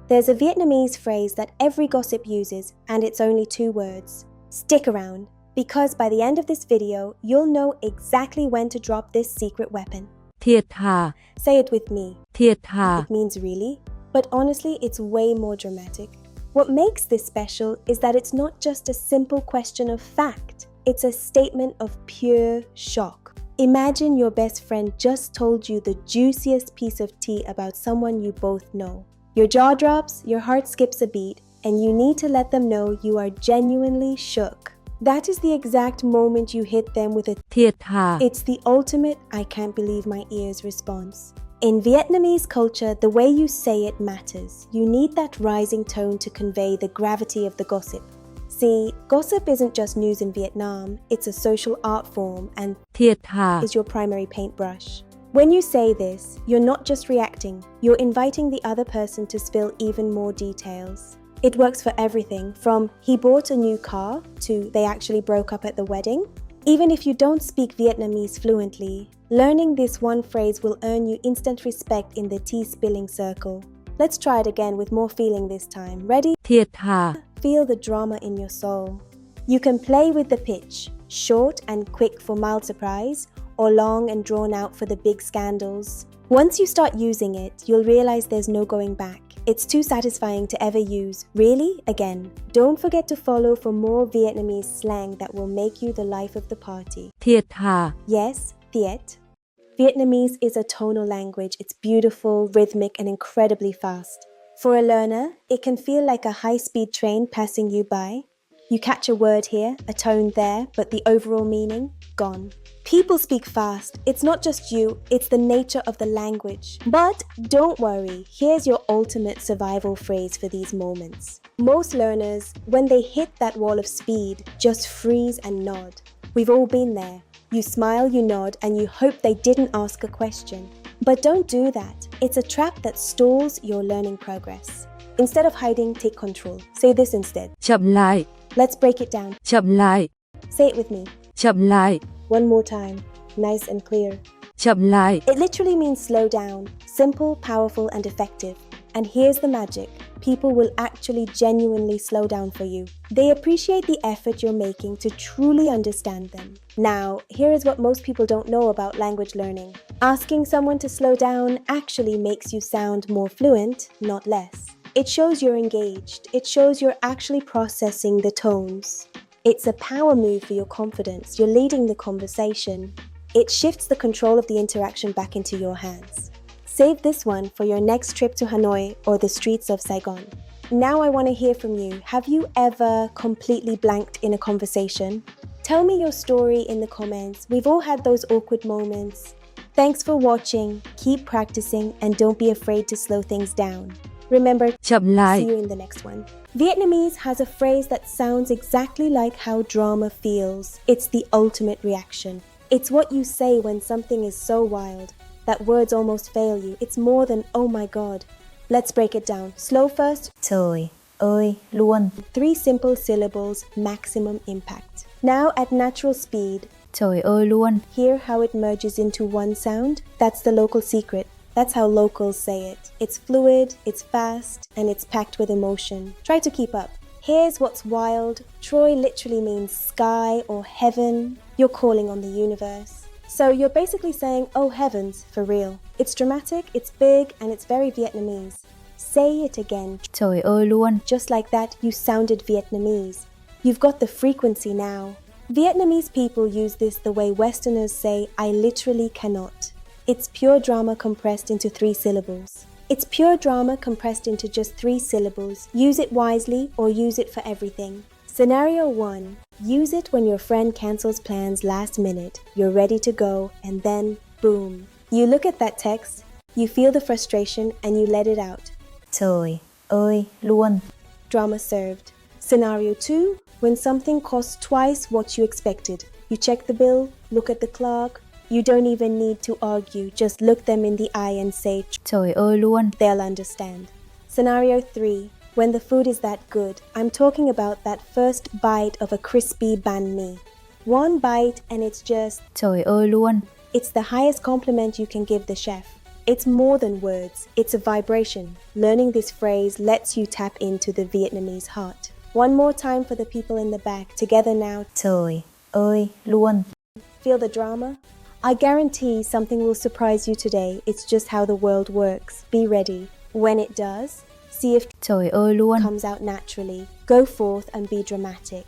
There's a Vietnamese phrase that every gossip uses, and it's only 2 words. Stick around, because by the end of this video, you'll know exactly when to drop this secret weapon. Thiệt thà, Say it with me. thiệt thà, It means really, but honestly, it's way more dramatic. What makes this special is that it's not just a simple question of fact. It's a statement of pure shock. Imagine your best friend just told you the juiciest piece of tea about someone you both know. Your jaw drops, your heart skips a beat, and you need to let them know you are genuinely shook. That is the exact moment you hit them with a thiệt thà. It's the ultimate I can't believe my ears response. In Vietnamese culture, the way you say it matters. You need that rising tone to convey the gravity of the gossip. See, gossip isn't just news in Vietnam, it's a social art form and Thiệt thà, is your primary paintbrush. When you say this, you're not just reacting, you're inviting the other person to spill even more details. It works for everything from he bought a new car to they actually broke up at the wedding. Even if you don't speak Vietnamese fluently, learning this one phrase will earn you instant respect in the tea spilling circle. Let's try it again with more feeling this time. Ready? thiệt thà, Feel the drama in your soul. You can play with the pitch, short and quick for mild surprise, or long and drawn out for the big scandals. Once you start using it, you'll realize there's no going back. It's too satisfying to ever use. Really? Again. Don't forget to follow for more Vietnamese slang that will make you the life of the party. thiệt thà, Yes, Thiet. Vietnamese is a tonal language. It's beautiful, rhythmic, and incredibly fast. For a learner, it can feel like a high-speed train passing you by. You catch a word here, a tone there, but the overall meaning, gone. People speak fast. It's not just you, it's the nature of the language. But don't worry, here's your ultimate survival phrase for these moments. Most learners, when they hit that wall of speed, just freeze and nod. We've all been there. You smile, you nod, and you hope they didn't ask a question. But don't do that. It's a trap that stalls your learning progress. Instead of hiding, take control. Say this instead. chậm lại, Let's break it down. chậm lại, Say it with me. chậm lại, One more time. Nice and clear. chậm lại. It literally means slow down. Simple, powerful, and effective. And here's the magic. People will actually genuinely slow down for you. They appreciate the effort you're making to truly understand them. Now, here is what most people don't know about language learning. Asking someone to slow down actually makes you sound more fluent, not less. It shows you're engaged. It shows you're actually processing the tones. It's a power move for your confidence. You're leading the conversation. It shifts the control of the interaction back into your hands. Save this one for your next trip to Hanoi or the streets of Saigon. Now I want to hear from you. Have you ever completely blanked in a conversation? Tell me your story in the comments. We've all had those awkward moments. Thanks for watching. Keep practicing and don't be afraid to slow things down. Remember, Chậm see lại, you in the next one. Vietnamese has a phrase that sounds exactly like how drama feels. It's the ultimate reaction. It's what you say when something is so wild that words almost fail you. It's more than, oh my god. Let's break it down. Slow first. Trời ơi luôn. 3 simple syllables, maximum impact. Now at natural speed. Trời ơi luôn. Hear how it merges into one sound? That's the local secret. That's how locals say it. It's fluid, it's fast, and it's packed with emotion. Try to keep up. Here's what's wild. Troy literally means sky or heaven. You're calling on the universe. So you're basically saying, oh heavens, for real. It's dramatic, it's big, and it's very Vietnamese. Say it again. Trời ơi luôn. Just like that, you sounded Vietnamese. You've got the frequency now. Vietnamese people use this the way Westerners say, I literally cannot. It's pure drama compressed into 3 syllables. It's pure drama compressed into just 3 syllables. Use it wisely or use it for everything. Scenario 1. Use it when your friend cancels plans last minute. You're ready to go and then, boom. You look at that text, you feel the frustration and you let it out. Trời ơi luôn. Drama served. Scenario 2. When something costs twice what you expected. You check the bill, look at the clock. You don't even need to argue, just look them in the eye and say, Trời ơi luôn. they'll understand. Scenario 3. When the food is that good. I'm talking about that first bite of a crispy banh mi. One bite and it's just, Trời ơi luôn. it's the highest compliment you can give the chef. It's more than words, it's a vibration. Learning this phrase lets you tap into the Vietnamese heart. One more time for the people in the back, together now. Trời ơi luôn. Feel the drama? I guarantee something will surprise you today. It's just how the world works. Be ready. When it does, see if Trời ơi luôn. comes out naturally. Go forth and be dramatic.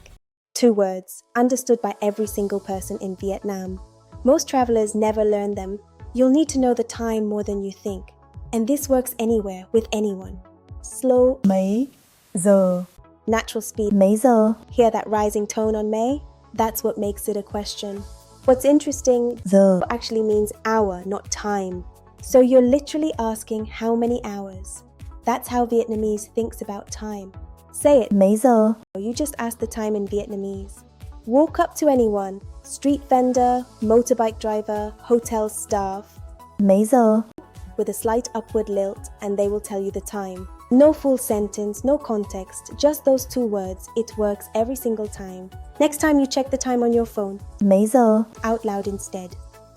2 words, understood by every single person in Vietnam. Most travelers never learn them. You'll need to know the time more than you think. And this works anywhere, with anyone. Slow, Mấy giờ? natural speed. Mấy giờ? Hear that rising tone on May? That's what makes it a question. What's interesting Giờ. actually means hour, not time. So you're literally asking how many hours. That's how Vietnamese thinks about time. Say it. Mấy giờ? You just ask the time in Vietnamese. Walk up to anyone, street vendor, motorbike driver, hotel staff, Mấy giờ? with a slight upward lilt, and they will tell you the time. No full sentence, no context, just those 2 words. It works every single time. Next time you check the time on your phone, Mấy giờ? out loud instead.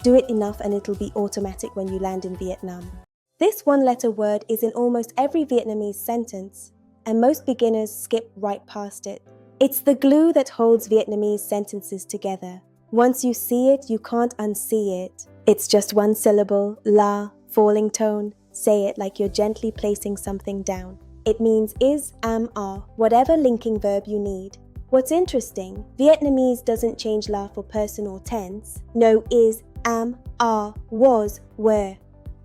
Do it enough and it'll be automatic when you land in Vietnam. This 1-letter word is in almost every Vietnamese sentence, and most beginners skip right past it. It's the glue that holds Vietnamese sentences together. Once you see it, you can't unsee it. It's just 1 syllable, la, falling tone. Say it like you're gently placing something down. It means is, am, are, whatever linking verb you need. What's interesting, Vietnamese doesn't change la for person or tense. No is, am, are, was, were.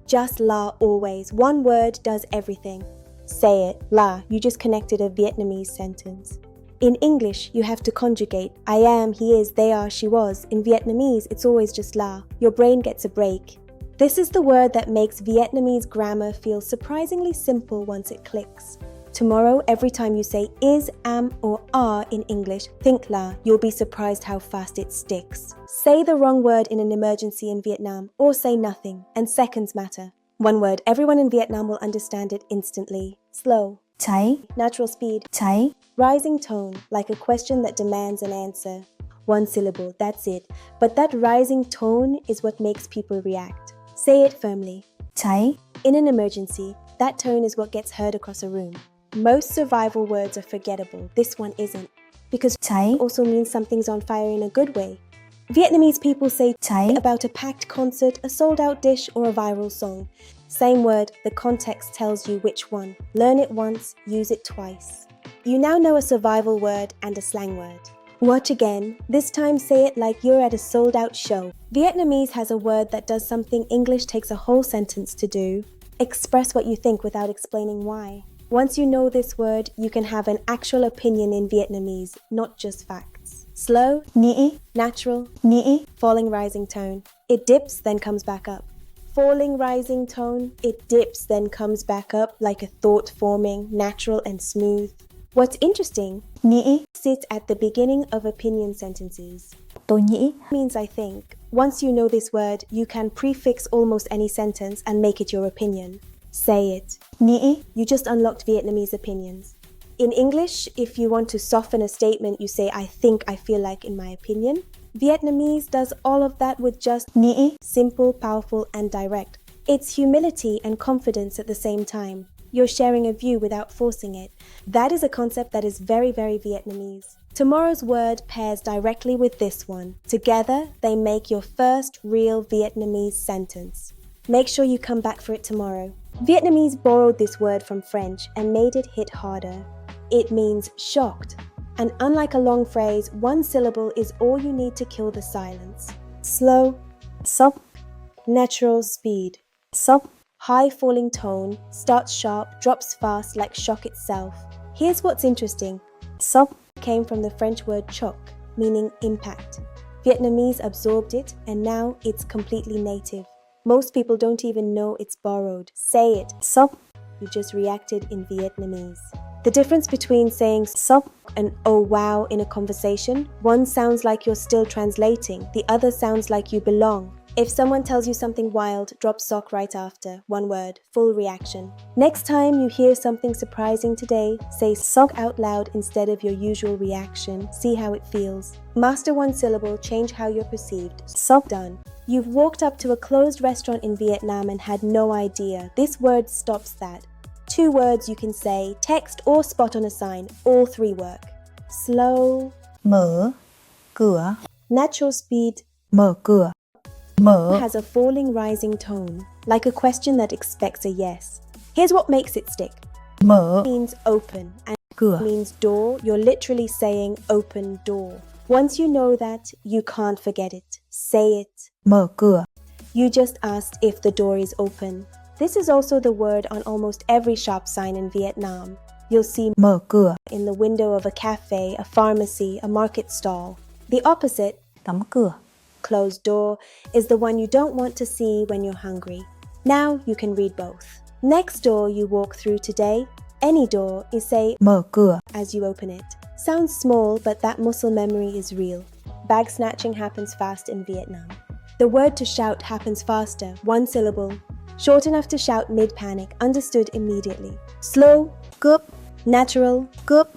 Just la always. 1 word does everything. Say it, la, you just connected a Vietnamese sentence. In English, you have to conjugate I am, he is, they are, she was. In Vietnamese, it's always just la. Your brain gets a break. This is the word that makes Vietnamese grammar feel surprisingly simple once it clicks. Tomorrow, every time you say is, am, or are in English, think la. You'll be surprised how fast it sticks. Say the wrong word in an emergency in Vietnam, or say nothing, and seconds matter. 1 word, everyone in Vietnam will understand it instantly. Slow. Cháy. Natural speed. Cháy. Rising tone, like a question that demands an answer. 1 syllable, that's it. But that rising tone is what makes people react. Say it firmly. Cháy. In an emergency, that tone is what gets heard across a room. Most survival words are forgettable. This one isn't. Because Cháy. also means something's on fire in a good way. Vietnamese people say Cháy. about a packed concert, a sold-out dish, or a viral song. Same word, the context tells you which one. Learn it once, use it twice. You now know a survival word and a slang word. Watch again. This time say it like you're at a sold-out show. Vietnamese has a word that does something English takes a whole sentence to do. Express what you think without explaining why. Once you know this word, you can have an actual opinion in Vietnamese, not just facts. Slow, Nghĩ. natural, Nghĩ. falling rising tone. It dips, then comes back up. Falling rising tone. It dips, then comes back up like a thought forming, natural and smooth. What's interesting, Nghĩ. sits at the beginning of opinion sentences. Tôi nghĩ. Means I think. Once you know this word, you can prefix almost any sentence and make it your opinion. Say it. Nghĩ. You just unlocked Vietnamese opinions. In English, if you want to soften a statement, you say I think, I feel like, in my opinion. Vietnamese does all of that with just Nghĩ. simple, powerful, and direct. It's humility and confidence at the same time. You're sharing a view without forcing it. That is a concept that is very, very Vietnamese. Tomorrow's word pairs directly with this one. Together, they make your first real Vietnamese sentence. Make sure you come back for it tomorrow. Vietnamese borrowed this word from French and made it hit harder. It means shocked. And unlike a long phrase, 1 syllable is all you need to kill the silence. Slow, Sốc. natural speed. Sốc. High falling tone, starts sharp, drops fast like shock itself. Here's what's interesting. Sốc. Came from the French word choc, meaning impact. Vietnamese absorbed it and now it's completely native. Most people don't even know it's borrowed. Say it. Sốc. You just reacted in Vietnamese. The difference between saying Sốc. and oh wow in a conversation, one sounds like you're still translating, the other sounds like you belong. If someone tells you something wild, drop sock right after. 1 word, full reaction. Next time you hear something surprising today, say sock out loud instead of your usual reaction. See how it feels. Master 1 syllable, change how you're perceived. Sốc. Done. You've walked up to a closed restaurant in Vietnam and had no idea. This word stops that. 2 words you can say, text or spot on a sign. All 3 work. Slow. Mở cửa. Natural speed Mở cửa. Mở has a falling rising tone, like a question that expects a yes. Here's what makes it stick. mở Means open and cửa. means door. You're literally saying open door. Once you know that, you can't forget it. Say it. Mở cửa. You just asked if the door is open. This is also the word on almost every shop sign in Vietnam. You'll see Mở cửa. in the window of a cafe, a pharmacy, a market stall. The opposite, Đóng cửa. closed door, is the one you don't want to see when you're hungry. Now you can read both. Next door you walk through today, any door, is say Mở cửa. as you open it. Sounds small, but that muscle memory is real. Bag snatching happens fast in Vietnam. The word to shout happens faster, 1 syllable. Short enough to shout mid-panic, understood immediately. Slow, Cướp. natural, Cướp.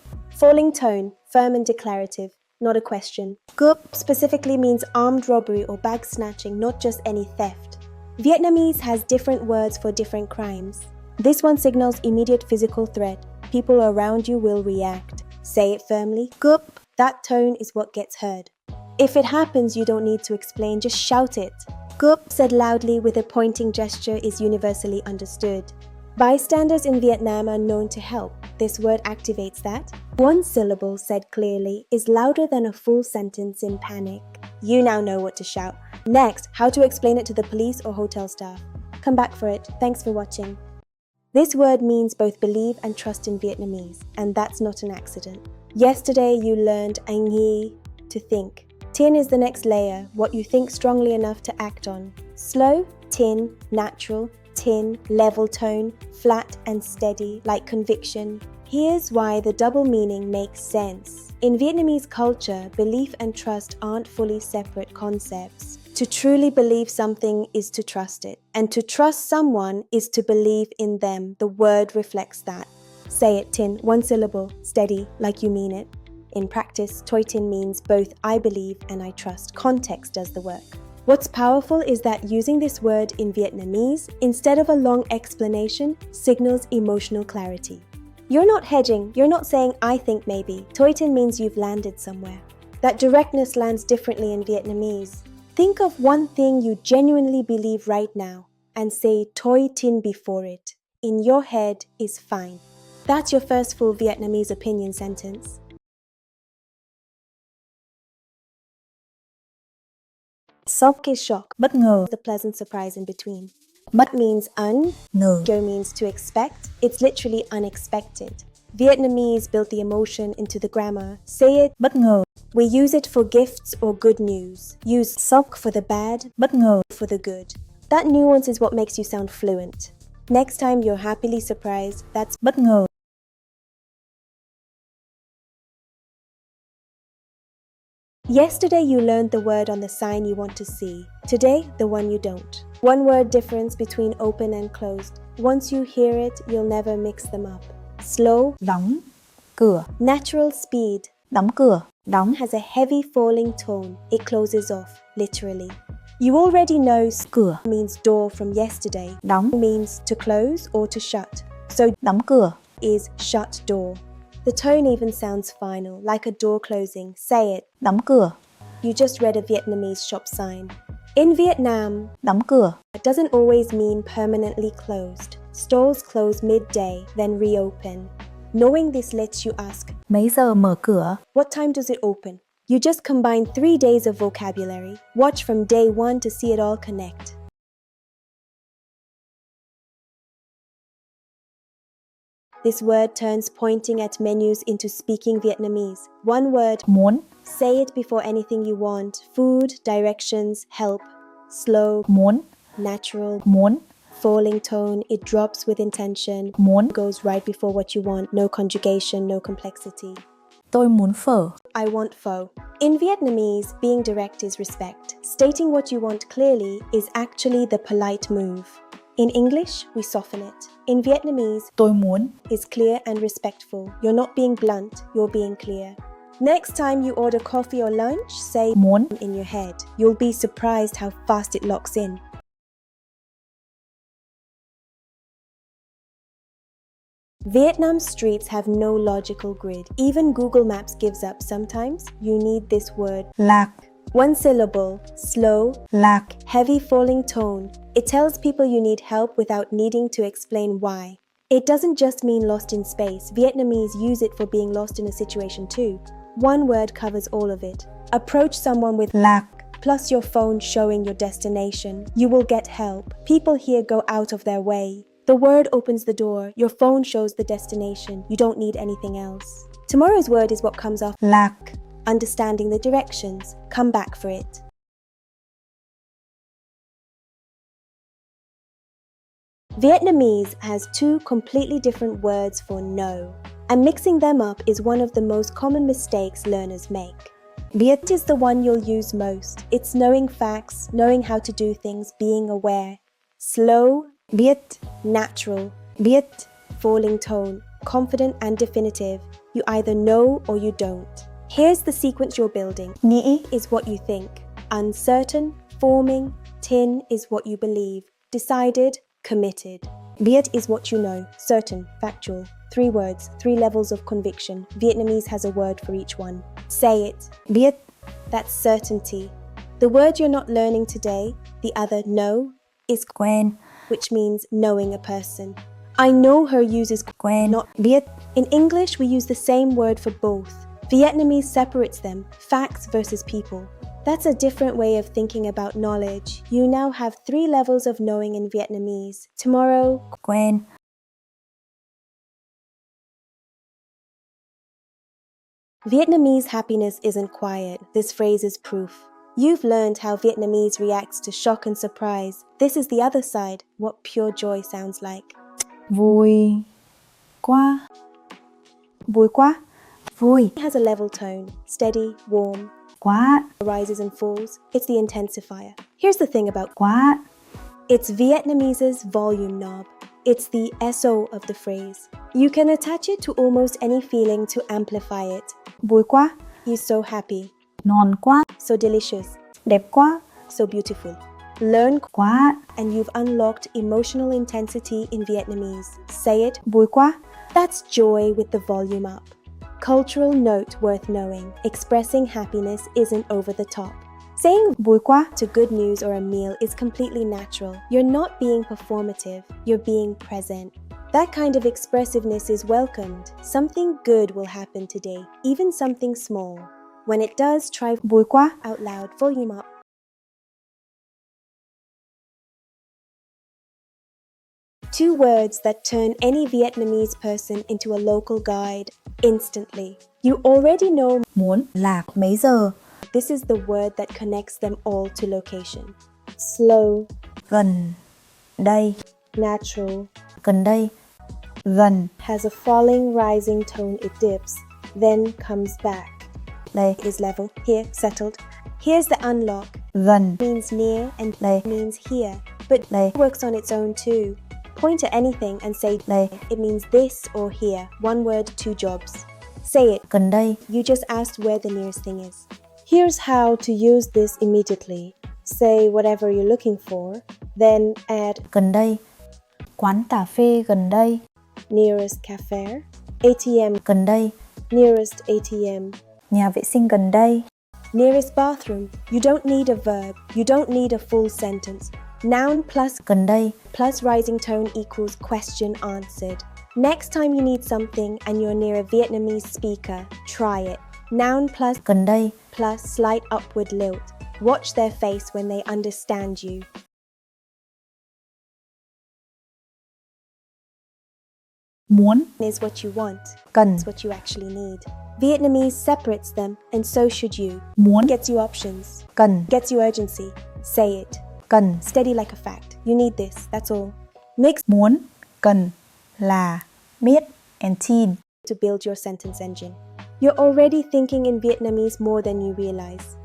falling tone, firm and declarative, not a question. Cướp. Specifically means armed robbery or bag snatching, not just any theft. Vietnamese has different words for different crimes. This one signals immediate physical threat. People around you will react. Say it firmly. Cướp. That tone is what gets heard. If it happens, you don't need to explain, just shout it. Cướp. Said loudly with a pointing gesture is universally understood. Bystanders in Vietnam are known to help. This word activates that. 1 syllable said clearly is louder than a full sentence in panic. You now know what to shout. Next, how to explain it to the police or hotel staff. Come back for it. Thanks for watching. This word means both believe and trust in Vietnamese, and that's not an accident. Yesterday you learned anh hi, to think. Tin is the next layer, what you think strongly enough to act on. Slow, tin, natural, tin, level tone, flat and steady, like conviction. Here's why the double meaning makes sense. In Vietnamese culture, belief and trust aren't fully separate concepts. To truly believe something is to trust it, and to trust someone is to believe in them. The word reflects that. Say it, tin, 1 syllable, steady, like you mean it. In practice, toi tin means both I believe and I trust. Context does the work. What's powerful is that using this word in Vietnamese, instead of a long explanation, signals emotional clarity. You're not hedging, you're not saying I think maybe. Toi tin means you've landed somewhere. That directness lands differently in Vietnamese. Think of one thing you genuinely believe right now and say toi tin before it. In your head is fine. That's your first full Vietnamese opinion sentence. Shock is shock, Bất ngờ. the pleasant surprise in between. Bất Means ngờ. go means to expect. It's literally unexpected. Vietnamese built the emotion into the grammar. Say it. Bất ngờ. We use it for gifts or good news. Use sok for the bad, Bất ngờ. for the good. That nuance is what makes you sound fluent. Next time you're happily surprised, that's Bất ngờ. Yesterday you learned the word on the sign you want to see. Today, the one you don't. 1 word difference between open and closed. Once you hear it, you'll never mix them up. Slow, Đóng cửa. natural speed Đóng cửa. Đóng has a heavy falling tone. It closes off, literally. You already know cửa. means door from yesterday. Đóng. Means to close or to shut. So Đóng cửa. is shut door. The tone even sounds final, like a door closing. Say it. Đóng cửa. You just read a Vietnamese shop sign. In Vietnam, Đóng cửa. it doesn't always mean permanently closed. Stalls close midday, then reopen. Knowing this lets you ask, Mấy giờ mở cửa? what time does it open? You just combine 3 days of vocabulary. Watch from day 1 to see it all connect. This word turns pointing at menus into speaking Vietnamese. 1 word, Muốn. say it before anything you want. Food, directions, help. Slow, Muốn. natural, Muốn. falling tone, it drops with intention. Muốn. Goes right before what you want, no conjugation, no complexity. Tôi muốn phở. I want pho. In Vietnamese, being direct is respect. Stating what you want clearly is actually the polite move. In English, we soften it. In Vietnamese, Tôi muốn. is clear and respectful. You're not being blunt, you're being clear. Next time you order coffee or lunch, say muốn, in your head. You'll be surprised how fast it locks in. Vietnam's streets have no logical grid. Even Google Maps gives up sometimes. You need this word. lạc, One syllable, slow, lạc, heavy falling tone. It tells people you need help without needing to explain why. It doesn't just mean lost in space. Vietnamese use it for being lost in a situation too. One word covers all of it. Approach someone with lạc, plus your phone showing your destination. You will get help. People here go out of their way. The word opens the door. Your phone shows the destination. You don't need anything else. Tomorrow's word is what comes after. lạc, Understanding the directions. Come back for it. Vietnamese has two completely different words for no, and mixing them up is one of the most common mistakes learners make. Viet is the one you'll use most. It's knowing facts, knowing how to do things, being aware. Slow, biết, natural, biết, falling tone, confident and definitive. You either know or you don't. Here's the sequence you're building. nghĩ, Is what you think. Uncertain, forming. Tin is what you believe. Decided, committed. Viet is what you know. Certain, factual. 3 words, 3 levels of conviction. Vietnamese has a word for each one. Say it. biết, That's certainty. The word you're not learning today, the other know, is quen, which means knowing a person. I know her uses quen, not. biết, In English, we use the same word for both. Vietnamese separates them, facts versus people. That's a different way of thinking about knowledge. You now have 3 levels of knowing in Vietnamese. Tomorrow, quen, Vietnamese happiness isn't quiet. This phrase is proof. You've learned how Vietnamese reacts to shock and surprise. This is the other side, what pure joy sounds like. vui, quá, vui quá, vui, It has a level tone, steady, warm, quá, rises and falls. It's the intensifier. Here's the thing about quá, it's Vietnamese's volume knob. It's the SO of the phrase. You can attach it to almost any feeling to amplify it. vui quá, He's so happy, ngon quá, so delicious, đẹp quá, so beautiful. Learn quá, and you've unlocked emotional intensity in Vietnamese. Say it. vui quá, That's joy with the volume up. Cultural note worth knowing. Expressing happiness isn't over the top. Saying vui quá, to good news or a meal is completely natural. You're not being performative, you're being present. That kind of expressiveness is welcomed. Something good will happen today, even something small. When it does, try vui quá, out loud, volume up. Two words that turn any Vietnamese person into a local guide instantly. You already know muốn, lạc, mấy giờ, this is the word that connects them all to location. Slow, gần, đây, natural, gần đây, gần, has a falling, rising tone, it dips, then comes back. đây, It is level, here, settled. Here's the unlock. gần, Means near and đây, means here, but đây, works on its own too. Point at anything and say đây, it means this or here. One word, 2 jobs. Say it. gần đây, You just asked where the nearest thing is. Here's how to use this immediately. Say whatever you're looking for, then add gần đây, quán cà phê gần đây, nearest cafe, ATM, gần đây, nearest ATM, nhà vệ sinh gần đây, nearest bathroom. You don't need a verb. You don't need a full sentence. Noun plus gần đây, rising tone equals question answered. Next time you need something and you're near a Vietnamese speaker, try it. Noun gần đây, plus slight upward lilt. Watch their face when they understand you. muốn, Is what you want. cần, It's what you actually need. Vietnamese separates them, and so should you. muốn, Gets you options. cần, Gets you urgency. Say it. cần, Steady like a fact. You need this, that's all. Mix muốn, cần, là, biết, and tin. to build your sentence engine. You're already thinking in Vietnamese more than you realize.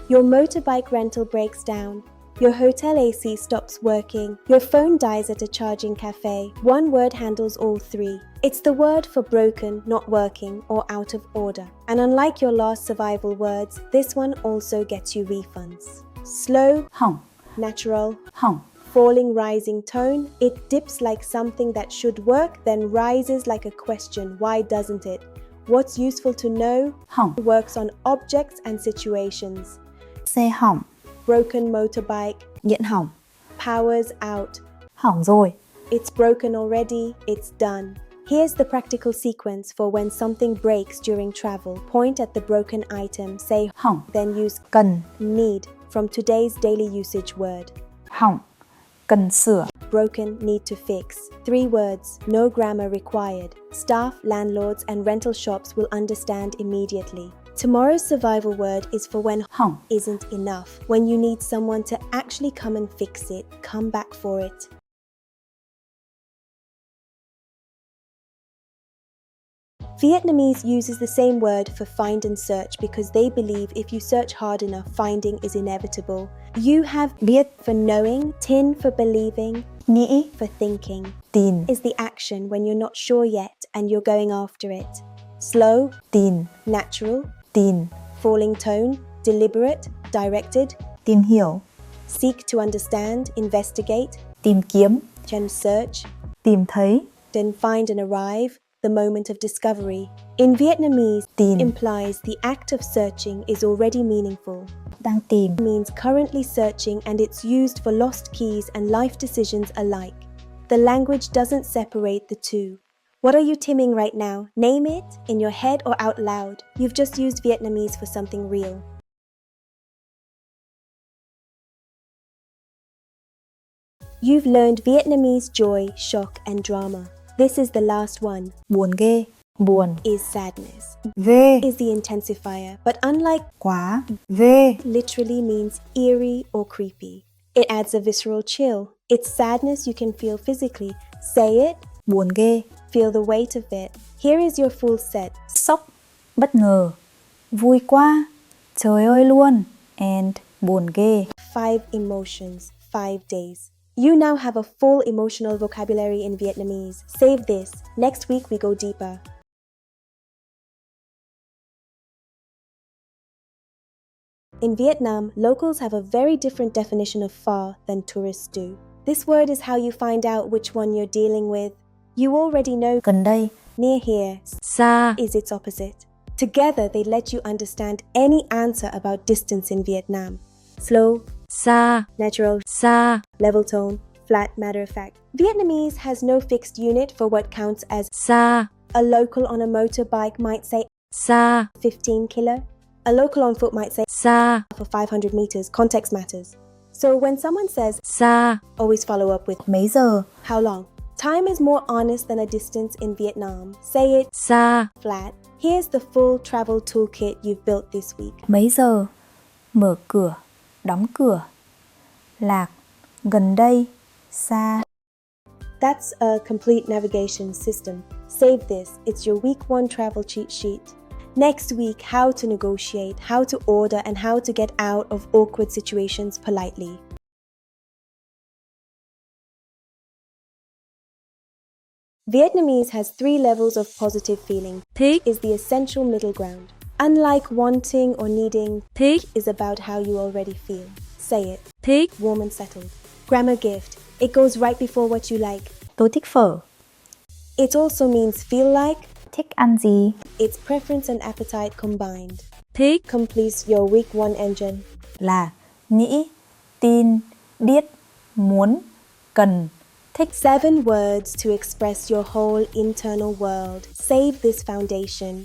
Your motorbike rental breaks down. Your hotel AC stops working. Your phone dies at a charging cafe. One word handles all three. It's the word for broken, not working, or out of order. And unlike your last survival words, this one also gets you refunds. Slow, hỏng, natural, hỏng, falling, rising tone. It dips like something that should work, then rises like a question. Why doesn't it? What's useful to know? hỏng, Works on objects and situations. xe hỏng, Broken motorbike. điện hỏng, Power's out. hỏng rồi, It's broken already. It's done. Here's the practical sequence for when something breaks during travel. Point at the broken item, say hỏng, then use cần, need from today's daily usage word. hỏng, cần sửa, Broken, need to fix. 3 words, no grammar required. Staff, landlords, and rental shops will understand immediately. Tomorrow's survival word is for when hỏng, isn't enough. When you need someone to actually come and fix it, come back for it. Vietnamese uses the same word for find and search because they believe if you search hard enough, finding is inevitable. You have biết, for knowing, tin for believing, nghĩ, for thinking. tin, Is the action when you're not sure yet and you're going after it. Slow, tin, natural, tin, falling tone, deliberate, directed. tìm hiểu, Seek to understand, investigate, tìm kiếm, then search, tìm thấy, then find and arrive, the moment of discovery. In Vietnamese, tìm, implies the act of searching is already meaningful. đang tìm, Means currently searching, and it's used for lost keys and life decisions alike. The language doesn't separate the two. What are you timming right now? Name it, in your head or out loud. You've just used Vietnamese for something real. You've learned Vietnamese joy, shock, and drama. This is the last one. buồn ghê, buồn, Is sadness. ghê, Is the intensifier, but unlike quá, ghê, literally means eerie or creepy. It adds a visceral chill. It's sadness you can feel physically. Say it, buồn ghê, feel the weight of it. Here is your full set. sốc, bất ngờ, vui quá, trời ơi luôn, and buồn ghê. 5 emotions, 5 days. You now have a full emotional vocabulary in Vietnamese. Save this. Next week we go deeper. In Vietnam, locals have a very different definition of far than tourists do. This word is how you find out which one you're dealing with. You already know Gần đây, near here xa, is its opposite. Together, they let you understand any answer about distance in Vietnam. Slow, xa, natural, xa, level tone, flat, matter of fact. Vietnamese has no fixed unit for what counts as xa, a local on a motorbike might say xa, 15 kilo. A local on foot might say xa, for 500 meters. Context matters. So when someone says, xa, always follow up with mấy giờ, how long. Time is more honest than a distance in Vietnam. Say it xa, flat. Here's the full travel toolkit you've built this week. mấy giờ, mở cửa, đóng cửa, lạc, gần đây, xa. That's a complete navigation system. Save this. It's your week 1 travel cheat sheet. Next week, how to negotiate, how to order, and how to get out of awkward situations politely. Vietnamese has 3 levels of positive feeling. thích, Is the essential middle ground. Unlike wanting or needing, thích, is about how you already feel. Say it. thích, Warm and settled. Grammar gift. It goes right before what you like. Tôi thích phở. It also means feel like. Thích ăn gì? It's preference and appetite combined. thích, Completes your week 1 engine. Là nghĩ, tin, biết, muốn, cần, thích. 7 words to express your whole internal world. Save this foundation.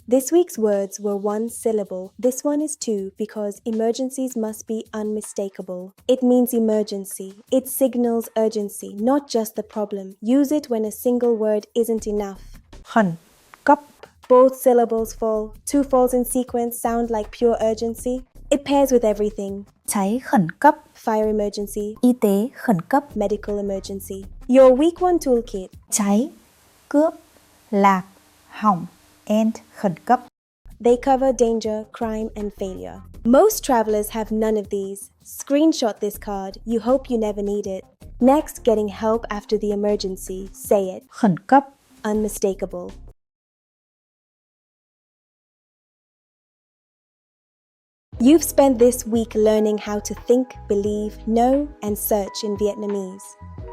This week's words were 1 syllable. This one is 2 because emergencies must be unmistakable. It means emergency. It signals urgency, not just the problem. Use it when a single word isn't enough. Khẩn, cấp, Both syllables fall. 2 falls in sequence sound like pure urgency. It pairs with everything. cháy khẩn cấp, Fire emergency, y tế khẩn cấp, medical emergency. Your week 1 toolkit. cháy, cướp, lạc, hỏng, and khẩn cấp. They cover danger, crime, and failure. Most travelers have none of these. Screenshot this card. You hope you never need it. Next, getting help after the emergency. Say it. Khẩn cấp. Unmistakable. You've spent this week learning how to think, believe, know, and search in Vietnamese.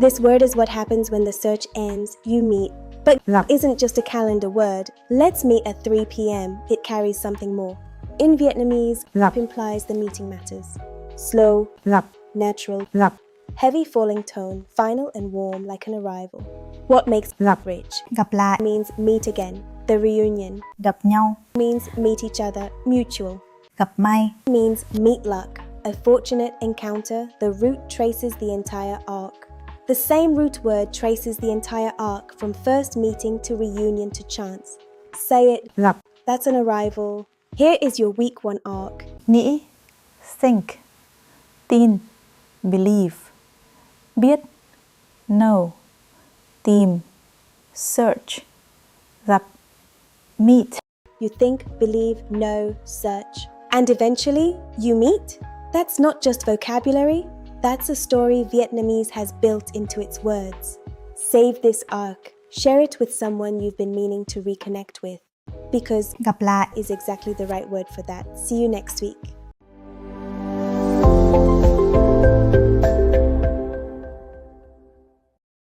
This word is what happens when the search ends, you meet. But Gặp. isn't just a calendar word. Let's meet at 3 p.m. It carries something more. In Vietnamese, Gặp. implies the meeting matters. Slow, Gặp. natural, Gặp. heavy falling tone, final and warm like an arrival. What makes Gặp. rich Gặp lại. means meet again. The reunion Gặp nhau. means meet each other, mutual. Gặp may. Means meet luck, a fortunate encounter. The root traces the entire arc. The same root word traces the entire arc from first meeting to reunion to chance. Say it. Gặp. That's an arrival. Here is your week 1 arc. Nghĩ, think, tin, believe, biết, know, tìm, search, gặp, meet. You think, believe, know, search. And eventually, you meet. That's not just vocabulary. That's a story Vietnamese has built into its words. Save this arc. Share it with someone you've been meaning to reconnect with. Because Gặp lại. is exactly the right word for that. See you next week.